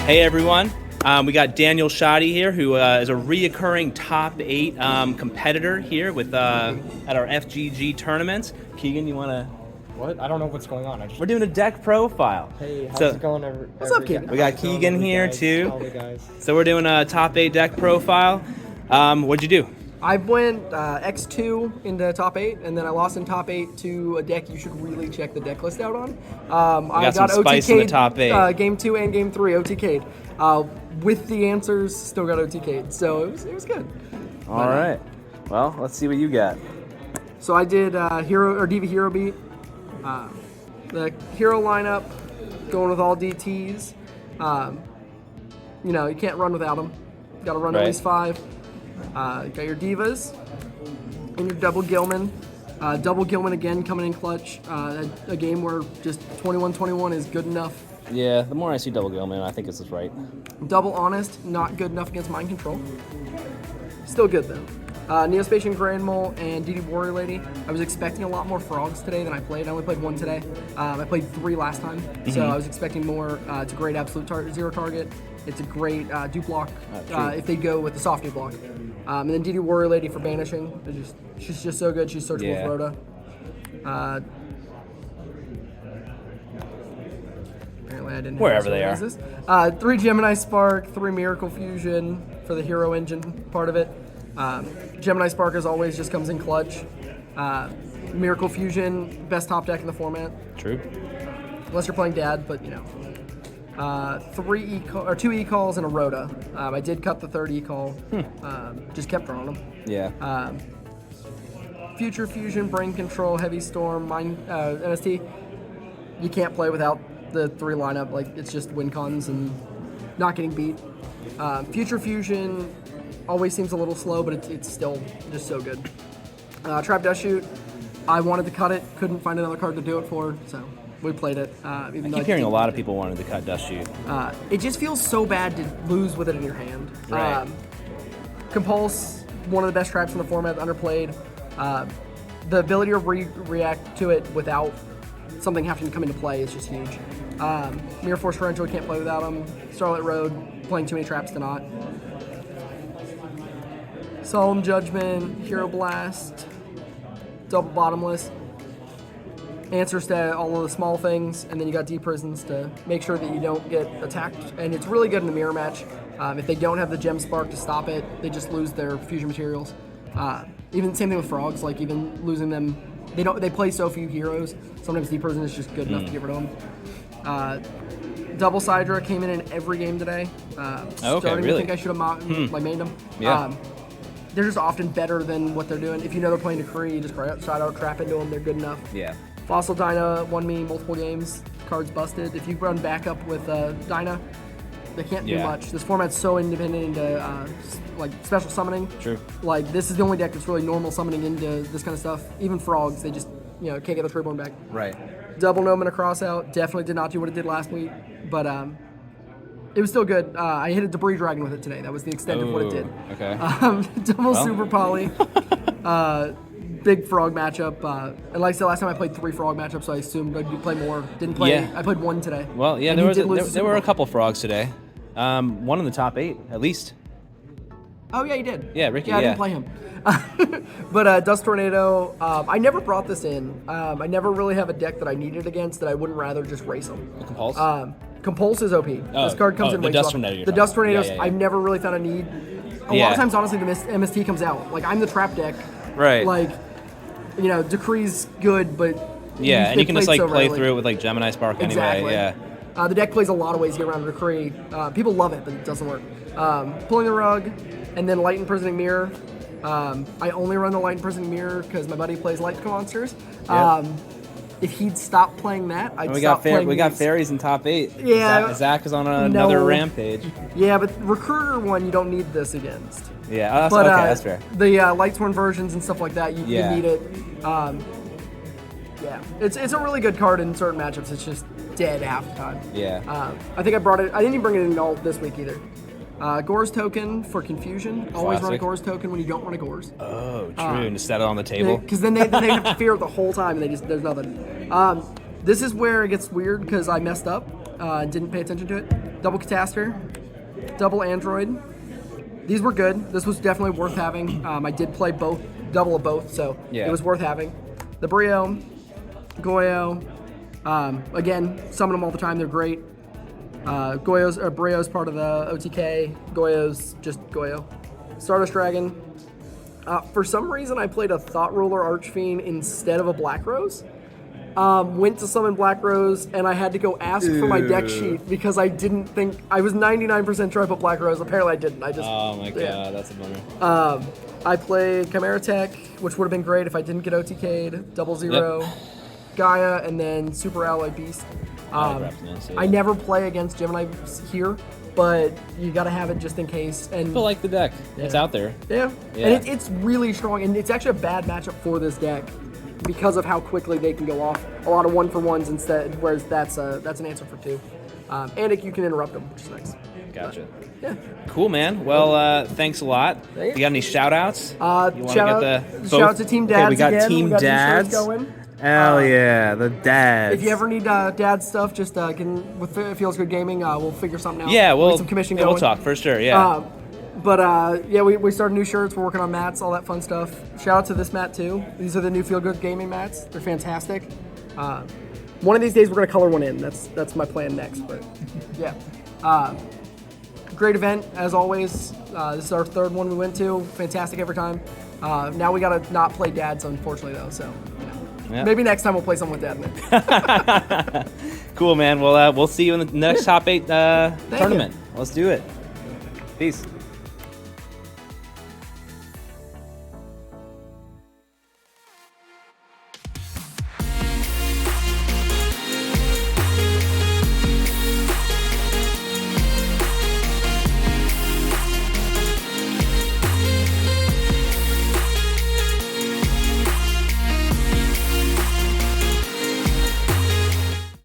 Hey everyone, we got Daniel Schade here, who is a reoccurring top 8 competitor here with at our FGG tournaments. Keegan, you want to? What? I don't know what's going on. We're doing a deck profile. Hey, how's it going? What's up, Keegan? We got Keegan here too. Howdy, guys. So we're doing a top 8 deck profile. What'd you do? I went X2 into top 8, and then I lost in top 8 to a deck you should really check the deck list out on. I got some spice in the top 8. Game 2 and Game 3 OTK'd. With the answers, still got OTK'd, so it was good. All right. Well, let's see what you got. So I did Diva Hero Beat. The hero lineup, going with all DTs. You can't run without them. Got to run at least 5. Got your Divas and your Double Gilman. Double Gilman again coming in clutch. A game where just 21-21 is good enough. Yeah, the more I see Double Gilman, I think this is right. Double Honest, not good enough against Mind Control. Still good though. Neospatian Grand Mole and DD Warrior Lady. I was expecting a lot more frogs today than I played. I only played 1 today. I played 3 last time, so I was expecting more. It's a great absolute zero target. It's a great dupe block if they go with the soft dupe block. And then DD Warrior Lady for banishing. She's just so good. She's searchable with Rhoda. Apparently I didn't. Wherever they are. 3 Gemini Spark, 3 Miracle Fusion for the hero engine part of it. Gemini Spark, as always, just comes in clutch. Miracle Fusion, best top deck in the format. True. Unless you're playing Dad, but 2 E-calls and a Rhoda. I did cut the 3rd E-call. Just kept drawing them. Yeah. Future Fusion, Brain Control, Heavy Storm, NST. You can't play without the 3 lineup. Like, it's just win cons and not getting beat. Future Fusion always seems a little slow, but it's still just so good. Trap Dust Shoot, I wanted to cut it, couldn't find another card to do it for, so we played it. I keep hearing a lot of people wanted to cut Dust Shoot. It just feels so bad to lose with it in your hand. Right. Compulse, one of the best traps in the format, underplayed. The ability to react to it without something having to come into play is just huge. Mirror Force Torrential, can't play without him. Starlight Road, playing too many traps to not. Solemn Judgment, Hero Blast, Double Bottomless. Answers to all of the small things, and then you got Deep Prisons to make sure that you don't get attacked. And it's really good in the mirror match. If they don't have the Gem Spark to stop it, they just lose their fusion materials. Even same thing with frogs, like even losing them, they play so few heroes. Sometimes Deep Prison is just good enough to get rid of them. Double Sidra came in every game today. Starting to think I should have made them. Yeah. They're just often better than what they're doing. If you know they're playing Decree, you just try out trap into them. They're good enough. Yeah. Fossil Dyna won me multiple games. Cards busted. If you run backup with Dyna, they can't do much. This format's so independent into like special summoning. True. Like, this is the only deck that's really normal summoning into this kind of stuff. Even frogs, they just can't get the Treeborn back. Right. Double Gnome and a Crossout definitely did not do what it did last week, but it was still good. I hit a Debris Dragon with it today. That was the extent of what it did. Okay. Double Super Poly. Big frog matchup. And like I said, last time I played 3 frog matchups, so I assumed I'd play more. Didn't play. Yeah. I played 1 today. Well, yeah, there were a couple frogs today. One in the top 8, at least. Oh, yeah, you did. Yeah, Ricky, I didn't play him. But Dust Tornado, I never brought this in. I never really have a deck that I needed against that I wouldn't rather just race them. The Compulse? Compulse is OP. This card comes in way Dust too Tornado. The Dust Tornadoes, Yeah. I've never really found a need. A lot of times, honestly, the MST comes out. Like, I'm the trap deck. Right. Like, Decree's good, but yeah, and you can just play rarely. through it with like Gemini Spark Exactly. anyway. Yeah. The deck plays a lot of ways to get around a Decree. People love it, but it doesn't work. Pulling the Rug, and then Light Imprisoning Mirror. I only run the Light Imprisoning Mirror because my buddy plays Light Monsters. Yep. If he'd stop playing that, I'd We stop playing got fairies in top 8. Yeah. Zach is on another rampage. Yeah, but Recruiter one you don't need this against. Yeah, that's fair. The Lightsworn versions and stuff like that, you need it. Yeah, it's a really good card in certain matchups. It's just dead half the time. Yeah. I think I brought it. I didn't even bring it in all this week either. Gore's Token for confusion. Always run a Gore's Token when you don't run a Gore's. Oh, true. And just set it on the table. Because then they have to fear it the whole time, and there's nothing. This is where it gets weird because I messed up and didn't pay attention to it. double Cataster, double Android. These were good. This was definitely worth having. I did play double of both, so it was worth having. The Brio, Goyo. Again, summon them all the time. They're great. Brio's part of the OTK. Goyo's just Goyo. Stardust Dragon. For some reason, I played a Thought Ruler Archfiend instead of a Black Rose. Went to summon Black Rose, and I had to go ask for my deck sheet because I didn't think I was 99% sure I put Black Rose. Apparently, I didn't. Oh my god, that's a bummer. I played Chimera Tech, which would have been great if I didn't get OTK'd. Double Zero, Gaia, and then Super Alloy Beast. I never play against Gemini here, but you got to have it just in case. And People like the deck. It's out there. Yeah. And it's really strong, and it's actually a bad matchup for this deck because of how quickly they can go off. A lot of 1-for-1s instead, whereas that's an answer for 2. And you can interrupt them, which is nice. Gotcha. Yeah. Cool, man. Well, thanks a lot. You got any shout-outs? Shout out to Team Dads we got again. Team we got Dads. going. Hell yeah, the dads. If you ever need dad stuff, just with Feels Good Gaming, we'll figure something out. Yeah, we'll get some commission going. We'll talk for sure. Yeah. We started new shirts. We're working on mats, all that fun stuff. Shout out to this mat too. These are the new Feel Good Gaming mats. They're fantastic. One of these days we're gonna color one in. That's my plan next. But yeah, great event as always. This is our 3rd one we went to. Fantastic every time. Now we gotta not play dads, unfortunately though. So. Maybe next time we'll play someone with dad in it. Cool, man. Well, we'll see you in the next top 8 tournament. Let's do it. Peace.